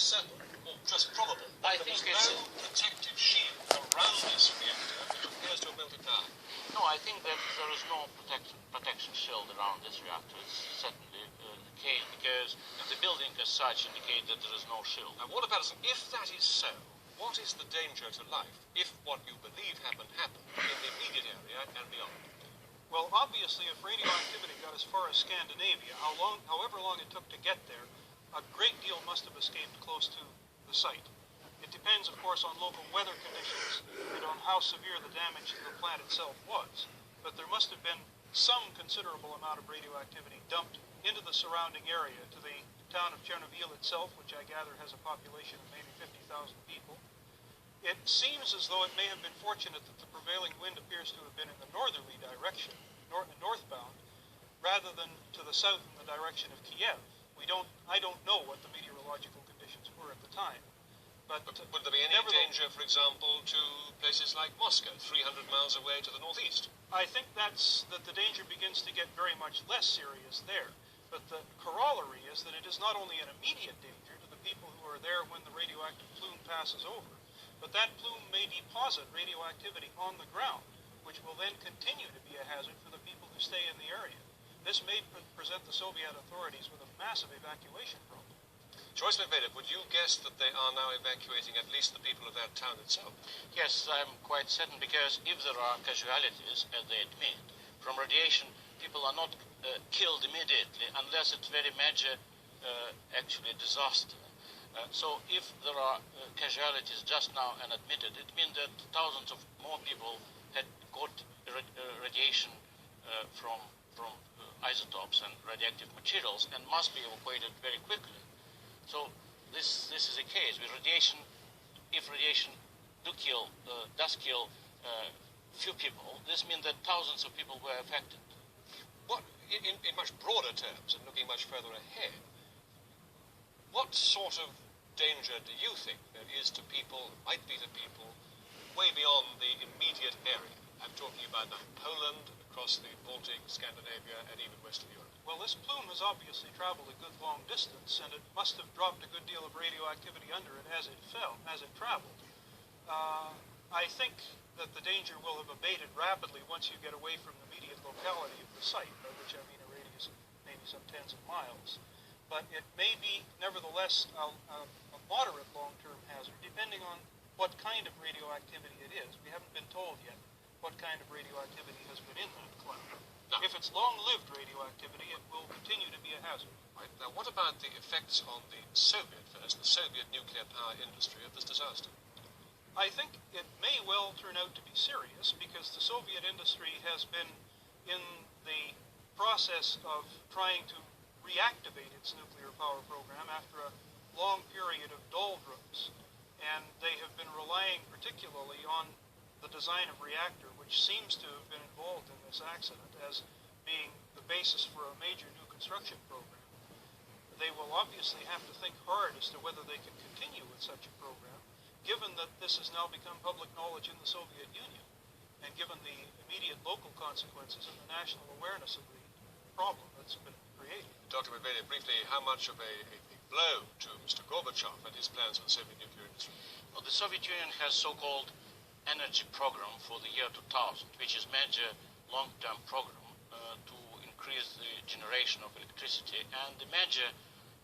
certain, or just probable, I that think there's no protective shield around this reactor which appears to have melted down? No, I think that there is no protection shield around this reactor. It's certainly the case, because the building as such indicates that there is no shield. Now, Walter Patterson, if that is so, what is the danger to life if what you believe happened in the immediate area and beyond? Well, obviously, if radioactivity got as far as Scandinavia, however long it took to get there, a great deal must have escaped close to the site. It depends, of course, on local weather conditions and on how severe the damage to the plant itself was. But there must have been some considerable amount of radioactivity dumped into the surrounding area, to the town of Chernobyl itself, which I gather has a population of maybe 50,000 people. It seems as though it may have been fortunate that the prevailing wind appears to have been in the northerly direction, northbound, rather than to the south in the direction of Kiev. I don't know what the meteorological conditions were at the time. But would there be any danger, for example, to places like Moscow, 300 miles away to the northeast? I think that the danger begins to get very much less serious there. But the corollary is that it is not only an immediate danger to the people who are there when the radioactive plume passes over, but that plume may deposit radioactivity on the ground, which will then continue to be a hazard for the people who stay in the area. This may present the Soviet authorities with a massive evacuation problem. Joyce Medvedev, would you guess that they are now evacuating at least the people of that town itself? Yes, I'm quite certain, because if there are casualties, as they admit, from radiation, people are not killed immediately unless it's very major, actually, disaster. So if there are casualties just now and admitted, it means that thousands of more people had got radiation from isotopes and radioactive materials and must be evacuated very quickly. So this is a case with radiation. If radiation does kill few people, this means that thousands of people were affected. What, in much broader terms and looking much further ahead, what sort of danger do you think there is to people, might be to people, way beyond the immediate area? I'm talking about now Poland, across the Baltic, Scandinavia, and even Western Europe. Well, this plume has obviously traveled a good long distance, and it must have dropped a good deal of radioactivity under it as it traveled. I think that the danger will have abated rapidly once you get away from the immediate locality of the site, by which I mean a radius of maybe some tens of miles. But it may be, nevertheless, a moderate long-term hazard, depending on what kind of radioactivity it is. We haven't been told yet what kind of radioactivity has been in that cloud. No. If it's long-lived radioactivity, it will continue to be a hazard. Right. Now, what about the effects on the Soviet nuclear power industry of this disaster? I think it may well turn out to be serious, because the Soviet industry has been in the process of trying to reactivate its nuclear power program after a long period of doldrums. And they have been relying particularly on the design of reactor, which seems to have been involved in this accident, as being the basis for a major new construction program. They will obviously have to think hard as to whether they can continue with such a program, given that this has now become public knowledge in the Soviet Union, and given the immediate local consequences and the national awareness of the problem that's been created. Dr. Medvedev, briefly, how much of a blow to Mr. Gorbachev and his plans for the Soviet nuclear industry? Well, the Soviet Union has so-called energy program for the year 2000, which is major long-term program to increase the generation of electricity, and the major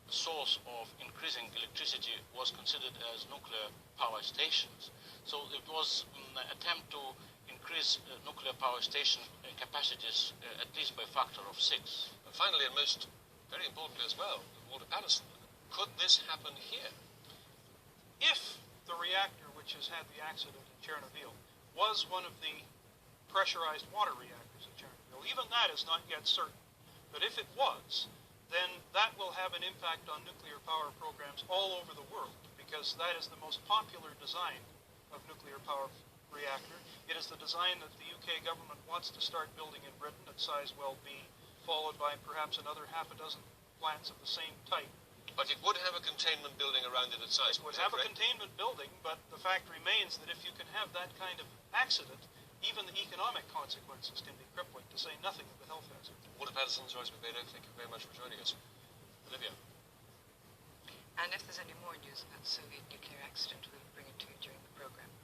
source of increasing electricity was considered as nuclear power stations. So it was an attempt to increase nuclear power station capacities at least by a factor of 6. And finally, and most very importantly as well, Walter Patterson, could this happen here? If the reactor which has had the accident in Chernobyl was one of the pressurized water reactors at Chernobyl, even that is not yet certain. But if it was, then that will have an impact on nuclear power programs all over the world, because that is the most popular design of nuclear power reactor. It is the design that the UK government wants to start building in Britain at Sizewell B, followed by perhaps another half a dozen plants of the same type. But it would have a containment building around it at Sizewell. It would have a containment building, but the fact remains that if you can have that kind of accident, even the economic consequences can be crippling, to say nothing of the health hazard. Walter Patterson, Joyce Medvedev, thank you very much for joining us. Olivia. And if there's any more news discuss Soviet nuclear accident, we will bring it to you during the program.